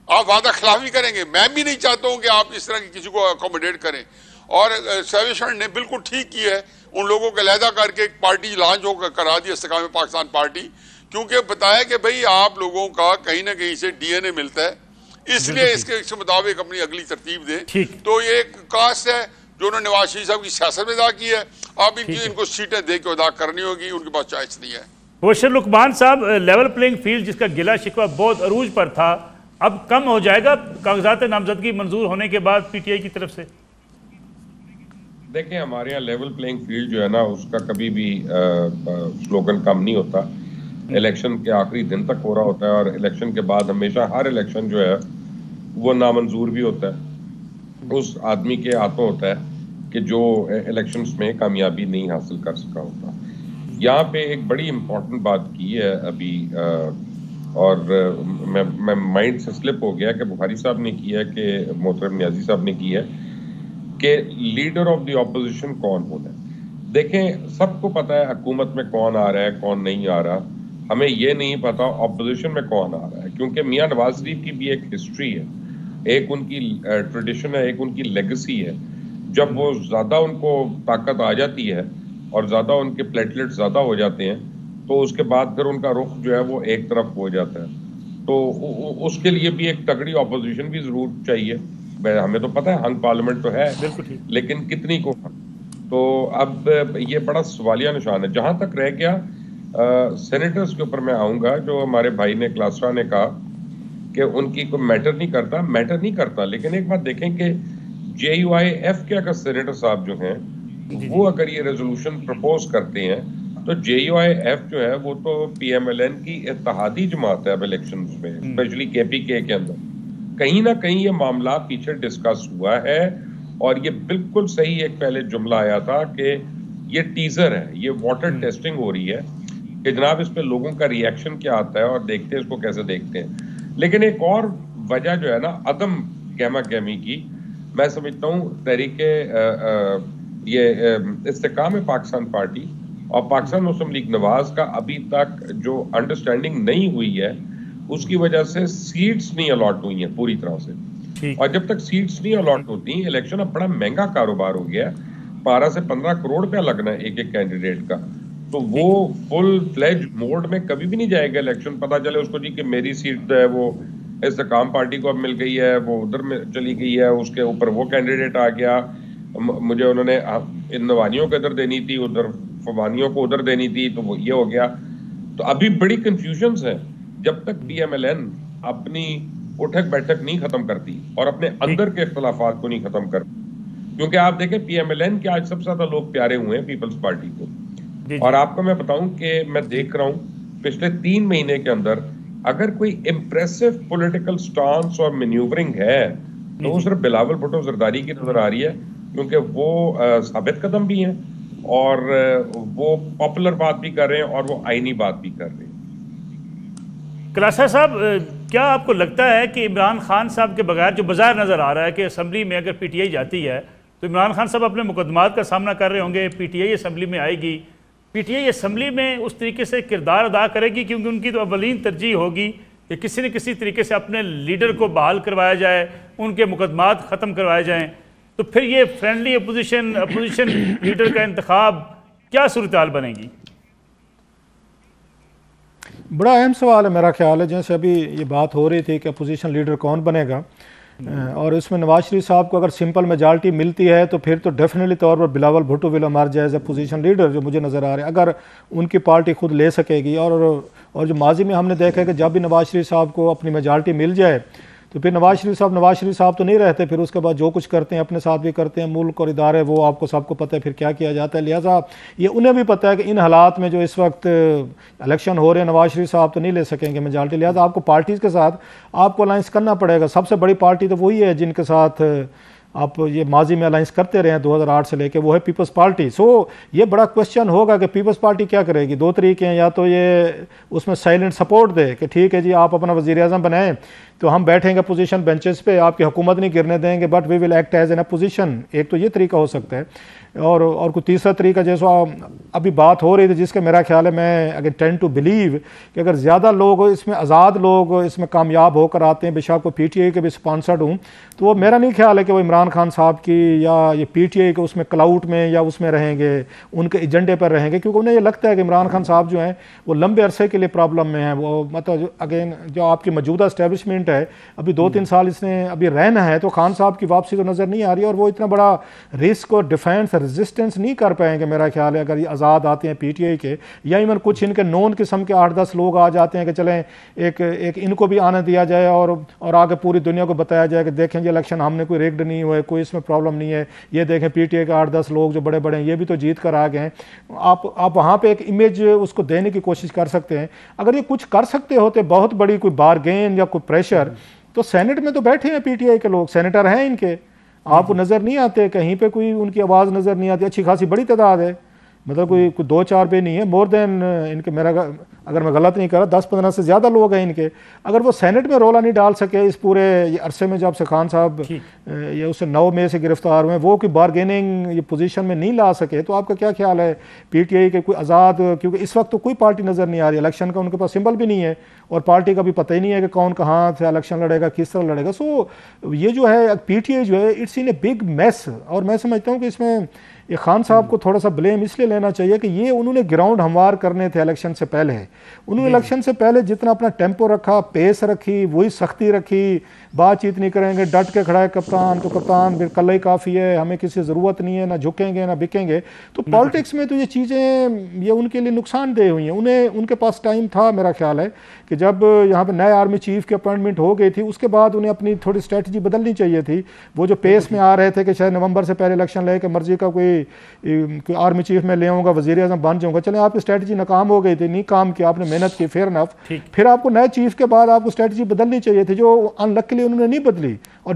आप वादा खिलाफी करेंगे। मैं भी नहीं चाहता हूं कि आप इस तरह की किसी को अकोमोडेट करें। और एस्टेब्लिशमेंट ने बिल्कुल ठीक की है उन लोगों को अलहदा करके एक पार्टी लॉन्च होकर करा दी, इस्तेकाम पाकिस्तान पार्टी, क्योंकि बताया कि भाई आप लोगों का कहीं ना कहीं से डीएनए मिलता है, इसलिए इसके मुताबिक अपनी अगली तरतीब दें। तो ये एक कास्ट है जो उन्होंने नवाज शरीफ साहब की सियासत में अदा की है। अब इनको सीटें दे के अदा करनी होगी, उनके पास चॉइस नहीं है। मुबशर लुकमान साहब, लेवल प्लेइंग फील्ड जिसका गिला शिकवा बहुत अरूज पर था, अब कम हो जाएगा कागजात नामजदगी मंजूर होने के बाद पीटीआई की तरफ से? देखिए, हमारे यहाँ लेवल प्लेइंग फील्ड जो है ना, उसका कभी भी स्लोगन कम नहीं होता। इलेक्शन के आखिरी दिन तक हो रहा होता है, और इलेक्शन के बाद हमेशा हर इलेक्शन जो है वो नामंजूर भी होता है। उस आदमी के हाथों होता है कि जो इलेक्शंस में कामयाबी नहीं हासिल कर सका होता। यहाँ पे एक बड़ी इम्पोर्टेंट बात की है अभी और मैं माइंड से स्लिप हो गया कि बुखारी साहब ने किया कि मोहतरम नियाजी साहब ने किया कि लीडर ऑफ द ऑपोजिशन कौन होना है। देखें, सबको पता है हुकूमत में कौन आ रहा है कौन नहीं आ रहा, हमें ये नहीं पता ऑपोजिशन में कौन आ रहा है, क्योंकि मियां नवाज शरीफ की भी एक हिस्ट्री है, एक उनकी ट्रेडिशन है, एक उनकी लेगेसी है। जब वो ज़्यादा उनको ताकत आ जाती है और ज़्यादा उनके प्लेटलेट ज़्यादा हो जाते हैं तो उसके बाद फिर उनका रुख जो है वो एक तरफ हो जाता है। तो उसके लिए भी एक तगड़ी ऑपोजिशन भी ज़रूर चाहिए। हमें तो पता है हंग पार्लियामेंट तो है, लेकिन कितनी को। तो अब ये बड़ा सवालिया निशान है। जहाँ तक रह गया सेनेटर्स के ऊपर मैं आऊँगा, जो हमारे भाई ने क्लासरा ने कहा कि उनकी कोई मैटर नहीं करता, लेकिन एक बात देखें कि JUIF के अगर सेनेटर साहब जो हैं वो अगर ये रेजोल्यूशन प्रपोज करते हैं तो JUIF जो है वो तो PMLN की इत्तेहादी जमात है अब इलेक्शंस में, स्पेशली KPK के अंदर कहीं ना कहीं ये मामला पीछे डिस्कस हुआ है। और ये बिल्कुल सही एक पहले जुमला आया था कि ये टीजर है, ये वाटर टेस्टिंग हो रही है कि जनाब इस पे लोगों का रिएक्शन क्या आता है और देखते हैं इसको कैसे देखते हैं। लेकिन एक और वजह जो है ना अदम गहमा गहमी की, मैं समझता हूँ तहरीके ये इस्तेकाम पाकिस्तान पार्टी और पाकिस्तान मुस्लिम लीग नवाज का अभी तक जो अंडरस्टैंडिंग नहीं हुई है उसकी वजह से सीट्स नहीं अलॉट हुई हैं पूरी तरह से। और जब तक सीट्स नहीं अलॉट होती, इलेक्शन अब बड़ा महंगा कारोबार हो गया, 12 से 15 करोड़ रुपया लगना है एक एक कैंडिडेट का, तो वो फुल फ्लेज मोड में कभी भी नहीं जाएगा इलेक्शन। पता चले उसको जी कि मेरी सीट जो है वो इस्तेकाम पार्टी को अब मिल गई है, वो उधर में चली गई है, उसके ऊपर वो कैंडिडेट आ गया, मुझे उन्होंने इन नवानियों को इधर देनी थी, उधर फवानियों को उधर देनी थी, तो वो ये हो गया। तो अभी बड़ी कंफ्यूजन्स है जब तक PMLN अपनी उठक बैठक नहीं खत्म करती और अपने अंदर के इख्तलाफात को नहीं खत्म करती। क्योंकि आप देखें PMLN के आज सबसे ज्यादा लोग प्यारे हुए हैं पीपल्स पार्टी को। और आपको मैं बताऊं कि मैं देख रहा हूं पिछले 3 महीने के अंदर अगर कोई इम्प्रेसिव पॉलिटिकल स्टांस और मैन्यूवरिंग है तो वो सिर्फ बिलावल भुट्टो जरदारी की नजर आ रही है, क्योंकि वो साबित कदम भी हैं और वो पॉपुलर बात भी कर रहे हैं और वो आईनी बात भी कर रहे हैं। क्लासा साहब, क्या आपको लगता है कि इमरान खान साहब के बगैर, जो बाजार नज़र आ रहा है कि असम्बली में अगर PTI जाती है तो इमरान खान साहब अपने मुकदमात का सामना कर रहे होंगे, PTI असम्बली में आएगी, PTI असम्बली में उस तरीके से किरदार अदा करेगी क्योंकि उनकी तो अवलीन तरजीह होगी कि किसी न किसी तरीके से अपने लीडर को बहाल करवाया जाए, उनके मुकदमात ख़त्म करवाए जाएँ, तो फिर ये फ्रेंडली अपोजिशन लीडर का इंतखाब क्या सूरत हाल बनेगी? बड़ा अहम सवाल है मेरा ख्याल है। जैसे अभी ये बात हो रही थी कि अपोजिशन लीडर कौन बनेगा, और इसमें नवाज शरीफ साहब को अगर सिंपल मेजॉरिटी मिलती है तो फिर तो डेफिनेटली तौर पर Bilawal Bhutto will emerge as opposition leader, जो मुझे नज़र आ रहा है अगर उनकी पार्टी खुद ले सकेगी। और जो माजी में हमने देखा है कि जब भी नवाज शरीफ साहब को अपनी मेजॉरिटी मिल जाए तो फिर नवाज शरीफ साहब तो नहीं रहते, फिर उसके बाद जो कुछ करते हैं अपने साथ भी करते हैं, मुल्क और इदारे वो आपको सबको पता है फिर क्या किया जाता है। लिहाजा ये उन्हें भी पता है कि इन हालात में जो इस वक्त इलेक्शन हो रहे हैं नवाज शरीफ साहब तो नहीं ले सकेंगे मेजॉरिटी, लिहाजा आपको पार्टीज़ के साथ आपको अलायंस करना पड़ेगा। सबसे बड़ी पार्टी तो वही है जिनके साथ आप ये माजी में अलायंस करते रहे हैं 2008 से लेके, वो है पीपल्स पार्टी। सो ये बड़ा क्वेश्चन होगा कि पीपल्स पार्टी क्या करेगी। 2 तरीके हैं, या तो ये उसमें साइलेंट सपोर्ट दे कि ठीक है जी आप अपना वज़ीर आज़म बनाएं तो हम बैठेंगे पोजीशन बेंचेस पे, आपकी हुकूमत नहीं गिरने देंगे, but we will act as an opposition. एक तो ये तरीका हो सकता है, और कोई तीसरा तरीका जैसा अभी बात हो रही थी जिसके मेरा ख्याल है, मैं अगर टेंड टू बिलीव कि अगर ज़्यादा लोग इसमें आज़ाद लोग इसमें कामयाब होकर आते हैं, बेशक को PTI के भी स्पॉन्सर्ड हूँ, तो वो मेरा नहीं ख्याल है कि वो इमरान खान साहब की या ये PTI के उसमें क्लाउट में या उसमें रहेंगे, उनके एजेंडे पर रहेंगे, क्योंकि उन्हें ये लगता है कि इमरान खान साहब जो हैं वो लंबे अरसे के लिए प्रॉब्लम में हैं। वो मतलब अगेन जो आपकी मौजूदा इस्टेब्लिशमेंट है, अभी 2-3 साल इसने अभी रहना है, तो खान साहब की वापसी तो नज़र नहीं आ रही, और वो इतना बड़ा रिस्क और डिफेंस रेजिस्टेंस नहीं कर पाएंगे मेरा ख्याल है अगर ये आज़ाद आते हैं PTI के, या इवन कुछ इनके नॉन किस्म के 8-10 लोग आ जाते हैं कि चलें एक इनको भी आने दिया जाए और आगे पूरी दुनिया को बताया जाए कि देखें ये इलेक्शन हमने कोई रिग्ड नहीं हुआ है, कोई इसमें प्रॉब्लम नहीं है, ये देखें PTI के 8-10 लोग जो बड़े बड़े हैं ये भी तो जीत कर आ गए हैं। आप वहाँ पर एक इमेज उसको देने की कोशिश कर सकते हैं। अगर ये कुछ कर सकते होते बहुत बड़ी कोई बारगेन या कोई प्रेशर, तो सेनेट में तो बैठे हैं PTI के लोग, सेनेटर हैं इनके, आपको नज़र नहीं आते, कहीं पे कोई उनकी आवाज़ नज़र नहीं आती। अच्छी खासी बड़ी तादाद है, मतलब कोई 2-4 पे नहीं है, मोर देन इनके, मेरा अगर मैं गलत नहीं कर रहा 10-15 से ज़्यादा लोग हैं इनके। अगर वो सेनेट में रोला नहीं डाल सके इस पूरे ये अरसे में, जब से खान साहब ये उससे 9 मई से गिरफ्तार हुए, वो कोई बारगेनिंग ये पोजीशन में नहीं ला सके, तो आपका क्या ख्याल है पीटीआई के कोई आज़ाद, क्योंकि इस वक्त तो कोई पार्टी नज़र नहीं आ रही, इलेक्शन का उनके पास सिंबल भी नहीं है और पार्टी का भी पता ही नहीं है कि कौन कहाँ से इलेक्शन लड़ेगा, किस तरह लड़ेगा। सो ये जो है पीटीआई जो है it's in a big mess. और मैं समझता हूँ कि इसमें ये खान साहब को थोड़ा सा ब्लेम इसलिए लेना चाहिए कि ये उन्होंने ग्राउंड हमवार करने थे इलेक्शन से पहले। उन्होंने इलेक्शन से पहले जितना अपना टेम्पो रखा, पेस रखी, वही सख्ती रखी, बातचीत नहीं करेंगे, डट के खड़ा है कप्तान तो कप्तान फिर कल ही काफ़ी है, हमें किसी ज़रूरत नहीं है, ना झुकेंगे ना बिकेंगे। तो पॉलिटिक्स में तो ये चीज़ें ये उनके लिए नुकसानदेह हुई हैं। उन्हें उनके पास टाइम था, मेरा ख्याल है कि जब यहाँ पर नए आर्मी चीफ की अपॉइंटमेंट हो गई थी उसके बाद उन्हें अपनी थोड़ी स्ट्रेटजी बदलनी चाहिए थी। वो जो पेस में आ रहे थे कि शायद नवंबर से पहले इलेक्शन ले के मर्जी का कोई आर्मी चीफ में ले आऊँगा, वज़ीर आज़म बन जाऊँगा, चलें आपकी स्ट्रेटजी नाकाम हो गई थी, नहीं काम किया आपने, मेहनत की, फेयर इनफ। फिर आपको नए चीफ के बाद आपको स्ट्रेटजी बदलनी चाहिए थी, जो अनलक्कीली उन्होंने नहीं बदली। और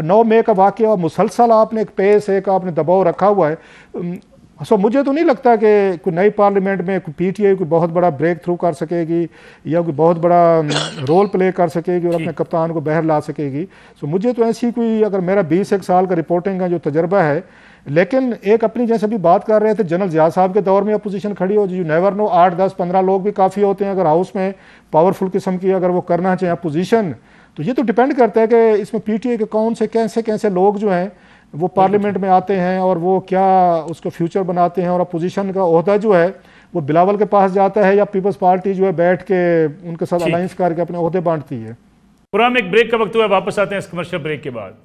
9 मई का वाक़या, मुसलसल आपने एक पेस, एक आपने दबाव रखा हुआ है। सो मुझे तो नहीं लगता कि कोई नई पार्लियामेंट में पीटीआई कोई बहुत बड़ा ब्रेक थ्रू कर सकेगी या कोई बहुत बड़ा रोल प्ले कर सकेगी और अपने कप्तान को बाहर ला सकेगी। सो मुझे तो ऐसी कोई, अगर मेरा 20 साल का रिपोर्टिंग का जो तजर्बा है, लेकिन एक अपनी जैसे भी बात कर रहे थे जनरल ज़िया साहब के दौर में अपोजिशन खड़ी हो, जो नेवर नो 8-10-15 लोग भी काफ़ी होते हैं अगर हाउस में पावरफुल किस्म की अगर वो करना चाहें अपोजिशन। तो ये तो डिपेंड करता है कि इसमें पीटीआई के कौन से कैसे कैसे लोग जो हैं वो पार्लियामेंट में आते हैं और वो क्या उसका फ्यूचर बनाते हैं, और अपोजिशन का ओहदा जो है वो बिलावल के पास जाता है या पीपल्स पार्टी जो है बैठ के उनके साथ अलायंस करके अपने ओहदे बांटती है। पुराम एक ब्रेक का वक्त हुआ, वापस आते हैं इस कमर्शियल ब्रेक के बाद।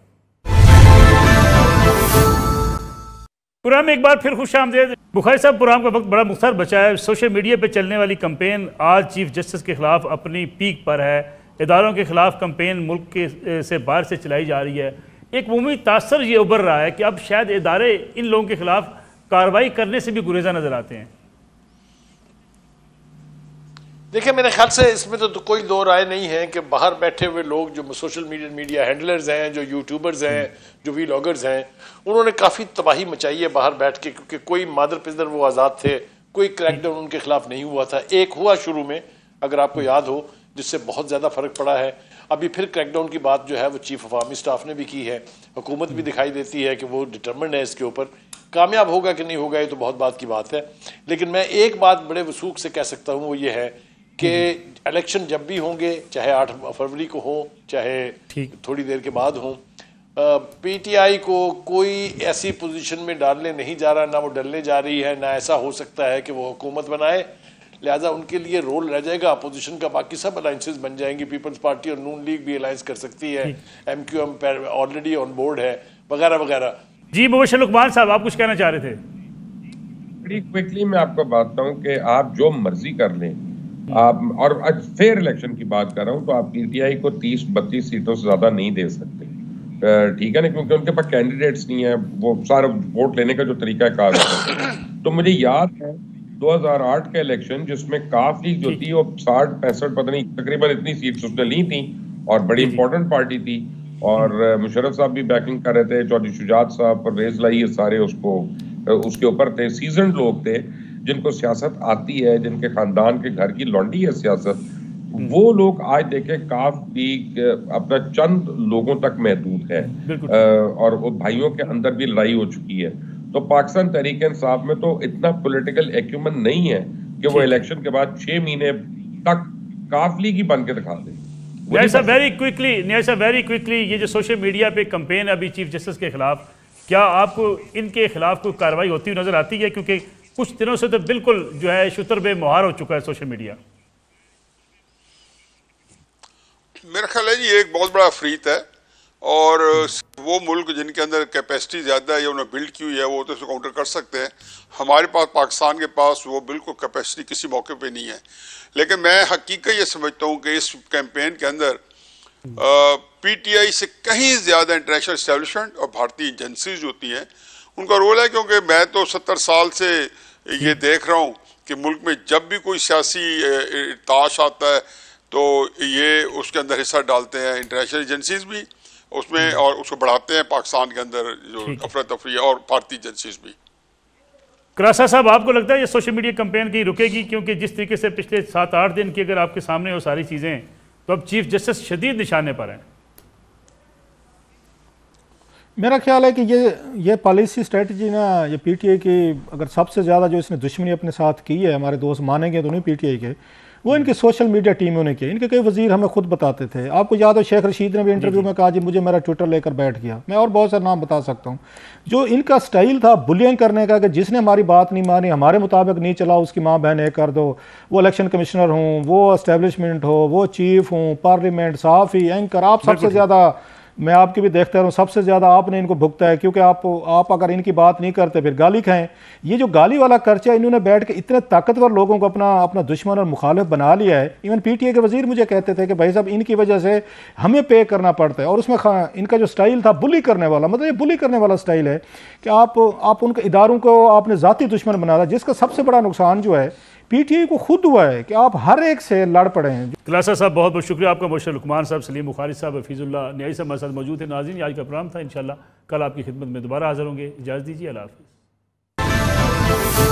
पुराम एक बार फिर खुश आमदेद। बुखारी साहब, पुराम का वक्त बड़ा मुख्तार बचा है। सोशल मीडिया पर चलने वाली कंपेन आज चीफ जस्टिस के खिलाफ अपनी पीक पर है। इदारों के खिलाफ कंपेन मुल्क के से बाहर से चलाई जा रही है। एक उम्मीद तासर ये उभर रहा है कि अब शायद इदारे इन लोगों के खिलाफ कार्रवाई करने से भी गुरेजा नजर आते हैं। देखिए, मेरे ख्याल से इसमें तो कोई दो राय नहीं है कि बाहर बैठे हुए लोग जो सोशल मीडिया हैंडलर्स हैं, जो यूट्यूबर्स हैं, जो वीलॉगर्स हैं, उन्होंने काफ़ी तबाही मचाई है बाहर बैठ के, क्योंकि कोई मादर पिदर वो आज़ाद थे, कोई क्रैकडाउन उनके खिलाफ नहीं हुआ था। एक हुआ शुरू में, अगर आपको याद हो, जिससे बहुत ज़्यादा फ़र्क पड़ा है। अभी फिर क्रैकडाउन की बात जो है वो चीफ ऑफ आर्मी स्टाफ ने भी की है, हुकूमत भी दिखाई देती है कि वो डिटर्मिन्ड है इसके ऊपर। कामयाब होगा कि नहीं होगा ये तो बहुत बात की बात है, लेकिन मैं एक बात बड़े वसूख से कह सकता हूँ, वो ये है कि इलेक्शन जब भी होंगे, चाहे 8 फरवरी को हो, चाहे थोड़ी देर के बाद हो, पीटीआई को कोई ऐसी पोजीशन में डालने नहीं जा रहा, ना वो डलने जा रही है, ना ऐसा हो सकता है कि वो हुकूमत बनाए। लिहाजा उनके लिए रोल रह जाएगा अपोजिशन का, बाकी सब अलायंसेस बन जाएंगी। पीपल्स पार्टी और नून लीग भी अलायंस कर सकती है, MQM ऑलरेडी ऑन बोर्ड है, वगैरह वगैरह। जी मुबशर लुकमान साहब, आप कुछ कहना चाह रहे थे? बड़ी क्विकली मैं आपको बताता हूँ कि आप जो मर्जी कर लें, आप, और आज फेयर इलेक्शन की बात कर रहा हूँ, तो आप पीटीआई को 30-32 सीटों से ज्यादा नहीं दे सकते, ठीक है ना, क्योंकि उनके पास कैंडिडेट्स नहीं है, वो सारे वोट लेने का जो तरीका कार है। तो मुझे याद है 2008 का इलेक्शन जिसमें काफी जो थी वो 60-65 पता नहीं तकरीबन इतनी सीट्स उसने ली थी और बड़ी इंपॉर्टेंट पार्टी थी, और मुशर्रफ साहब भी बैकिंग कर रहे थे, चौधरी शुजात साहब, परवेज लाई, ये सारे उसके ऊपर थे, सीजन्ड लोग थे जिनको सियासत आती है, जिनके खानदान के घर की लौंडी है सियासत। वो लोग आज देखे काफी अपना चंद लोगों तक महदूद है, और भाइयों के अंदर भी लड़ाई हो चुकी है। तो पाकिस्तान तहरीक इंसाफ में तो इतना पॉलिटिकल एक्यूमेंट नहीं है कि वो इलेक्शन के बाद 6 महीने तक काफली की बन के दिखा दे। वेरी क्विकली ये जो सोशल मीडिया पे कंपेन अभी चीफ जस्टिस के खिलाफ, क्या आपको इनके खिलाफ कोई कार्रवाई होती हुई नजर आती है? क्योंकि कुछ दिनों से तो बिल्कुल जो है शुतर बेमुहार हो चुका है सोशल मीडिया। मेरा ख्याल है जी एक बहुत बड़ा अफरीत है, और वो मुल्क जिनके अंदर कैपेसिटी ज़्यादा है या उन्हें बिल्ड की हुई है वो तो इसको काउंटर कर सकते हैं। हमारे पास, पाकिस्तान के पास वो बिल्कुल कैपेसिटी किसी मौके पे नहीं है। लेकिन मैं हकीकत ये समझता हूँ कि इस कैंपेन के अंदर पीटीआई से कहीं ज़्यादा इंटरनेशनल एस्टेब्लिशमेंट और भारतीय एजेंसीज होती हैं, उनका रोल है। क्योंकि मैं तो 70 साल से ये देख रहा हूँ कि मुल्क में जब भी कोई सियासी ताश आता है तो ये उसके अंदर हिस्सा डालते हैं इंटरनेशनल एजेंसीज भी उसमें और उसको बढ़ाते हैं पाकिस्तान के अंदर जो अफरा तफरी और भारतीय एजेंसीज भी। क्रासा साहब, आपको लगता है ये सोशल मीडिया कैंपेन कहीं रुकेगी? क्योंकि जिस तरीके से पिछले 7-8 दिन की अगर आपके सामने हो सारी चीज़ें, तो अब चीफ जस्टिस शदीद निशाने पर हैं। मेरा ख्याल है कि ये पॉलिसी स्ट्रेटजी ना, ये पीटीआई की अगर सबसे ज़्यादा जो इसने दुश्मनी अपने साथ की है, हमारे दोस्त मानेंगे तो नहीं पीटीआई के, वो इनकी सोशल मीडिया टीमों ने की। इनके कई वजीर हमें खुद बताते थे। आपको याद हो शेख रशीद ने भी इंटरव्यू में कहा जी मुझे मेरा ट्विटर लेकर बैठ गया। मैं और बहुत सारे नाम बता सकता हूँ। जो इनका स्टाइल था बुलियन करने का, कि जिसने हमारी बात नहीं मानी, हमारे मुताबिक नहीं चला, उसकी माँ बहन एक कर दो, वो इलेक्शन कमिश्नर हूँ, वो एस्टेब्लिशमेंट हो, वो चीफ हूँ, पार्लियामेंट, सहाफ़ी, एंकर, आप सबसे ज़्यादा, मैं आपकी भी देखता हूँ, सबसे ज़्यादा आपने इनको भुगता है, क्योंकि आप अगर इनकी बात नहीं करते फिर गाली खाएं। ये जो गाली वाला खर्चा इन्होंने बैठ के इतने ताकतवर लोगों को अपना दुश्मन और मुखालिफ बना लिया है। इवन पीटीआई के वजीर मुझे कहते थे कि भाई साहब इनकी वजह से हमें पे करना पड़ता है। और उसमें इनका जो स्टाइल था बुली करने वाला, मतलब ये बुली करने वाला स्टाइल है कि आप उनके इदारों को आपने ज़ाती दुश्मन बना दिया, जिसका सबसे बड़ा नुकसान जो है पीटीआई को खुद हुआ है कि आप हर एक से लड़ पड़े हैं। क्लासा साहब बहुत बहुत शुक्रिया आपका। मोशर लुकमान साहब, सलीम बुखारी साहब, हफीजुल्लाह न्याजी साहब हमारे साथ मौजूद है। नाज़रीन, आज का प्रोग्राम था, इंशाल्लाह कल आपकी खिदमत में दोबारा हाजिर होंगे। इजाज़त दीजिए, अल्लाह हाफ़िज़।